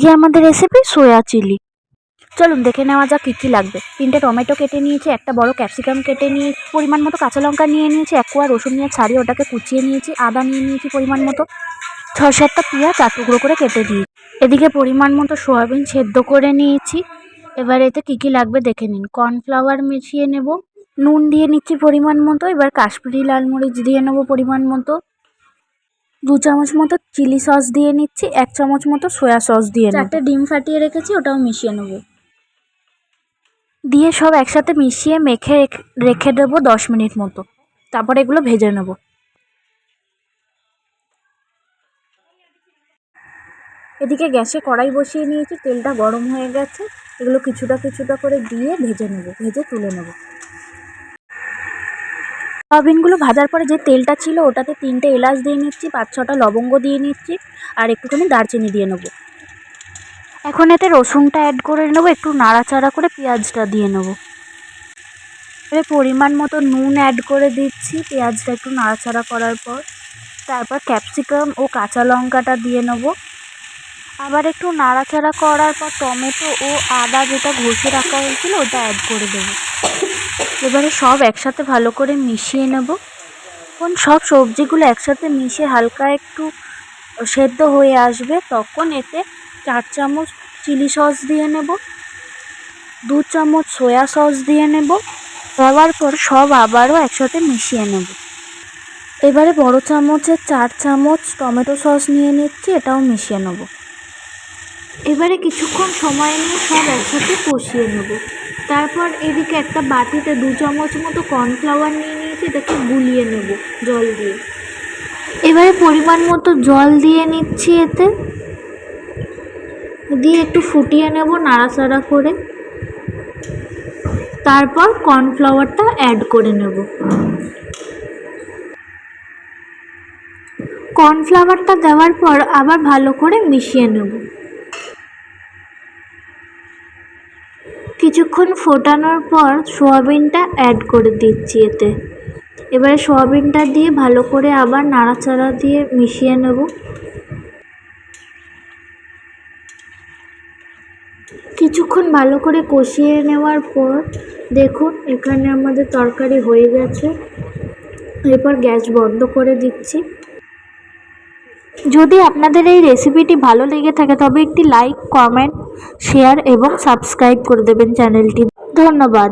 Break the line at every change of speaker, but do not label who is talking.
আজকে আমাদের রেসিপি সোয়া চিলি। চলুন দেখে নেওয়া যাক কী কী লাগবে। 3টে টমেটো কেটে নিয়েছি, একটা বড় ক্যাপসিকাম কেটে নিয়ে, পরিমাণ মতো কাঁচা লঙ্কা নিয়ে নিয়েছি, 1 কোয়া রসুন নিয়ে ছাড়িয়ে ওটাকে কুচিয়ে নিয়েছি, আদা নিয়ে নিয়েছি পরিমাণ মতো, 6-7টা পেঁয়াজ 4 টুকরো করে কেটে দিয়েছি। এদিকে পরিমাণ মতো সয়াবিন সেদ্ধ করে নিয়েছি। এবার এতে কী কী লাগবে দেখে নিন। কর্নফ্লাওয়ার মিশিয়ে নেব, নুন দিয়ে নিচ্ছি পরিমাণ মতো, এবার কাশ্মীরি লাল মরিচ দিয়ে নেব পরিমাণ মতো, 2 চামচ মতো চিলি সস দিয়ে নিচ্ছি, 1 চামচ মতো সয়া সস দিয়ে নেব, 4টে ডিম ফাটিয়ে রেখেছি ওটাও মিশিয়ে নেব। দিয়ে সব একসাথে মিশিয়ে মেখে রেখে দেবো 10 মিনিট মতো। তারপর এগুলো ভেজে নেব। এদিকে গ্যাসে কড়াই বসিয়ে নিয়েছি, তেলটা গরম হয়ে গেছে। এগুলো কিছুটা কিছুটা করে দিয়ে ভেজে নেব, ভেজে তুলে নেব। সয়াবিনগুলো ভাজার পরে যে তেলটা ছিল ওটাতে 3টে এলাচ দিয়ে নিচ্ছি, 5-6টা লবঙ্গ দিয়ে নিচ্ছি, আর একটুখানি দারচিনি দিয়ে নেব। এখন এতে রসুনটা অ্যাড করে নেব, একটু নাড়াচাড়া করে পেঁয়াজটা দিয়ে নেব। এবার পরিমাণ মতো নুন অ্যাড করে দিচ্ছি পেঁয়াজটা একটু নাড়াচাড়া করার পর। তারপর ক্যাপসিকাম ও কাঁচা লঙ্কাটা দিয়ে নেব। আবার একটু নাড়াচাড়া করার পর টমেটো ও আদা যেটা ঘষে রাখা হয়েছিল ওটা অ্যাড করে দেবো। এবারে সব একসাথে ভালো করে মিশিয়ে নেব। এখন সব সবজিগুলো একসাথে মিশে হালকা একটু সেদ্ধ হয়ে আসবে, তখন এতে 4 চামচ চিলি সস দিয়ে নেব, 2 চামচ সয়া সস দিয়ে নেব। দেওয়ার পর সব আবারও একসাথে মিশিয়ে নেব। এবারে বড় চামচের 4 চামচ টমেটো সস নিয়ে নিচ্ছি, এটাও মিশিয়ে নেব। এবারে কিছুক্ষণ সময় নিয়ে সব একসাথে কষিয়ে নেব। তারপর এদিকে একটা বাটিতে 2 চামচ মতো কর্নফ্লাওয়ার নিয়ে নিয়েছি, এটাকে গুলিয়ে নেব জল দিয়ে। এবারে পরিমাণ মতো জল দিয়ে নিচ্ছি এতে, দিয়ে একটু ফুটিয়ে নেব নাড়াচাড়া করে। তারপর কর্নফ্লাওয়ারটা অ্যাড করে নেব। কর্নফ্লাওয়ারটা দেওয়ার পর আবার ভালো করে মিশিয়ে নেব। কিছুক্ষণ ফোটানোর পর সয়াবিনটা অ্যাড করে দিচ্ছি এতে। এবারে সয়াবিনটা দিয়ে ভালো করে আবার নাড়াচাড়া দিয়ে মিশিয়ে নেব। কিছুক্ষণ ভালো করে কষিয়ে নেওয়ার পর দেখুন এখানে আমাদের তরকারি হয়ে গেছে। এরপর গ্যাস বন্ধ করে দিচ্ছি। যদি আপনাদের এই রেসিপিটি ভালো লেগে থাকে তবে একটি লাইক, কমেন্ট, শেয়ার এবং সাবস্ক্রাইব করে দেবেন চ্যানেলটি। ধন্যবাদ।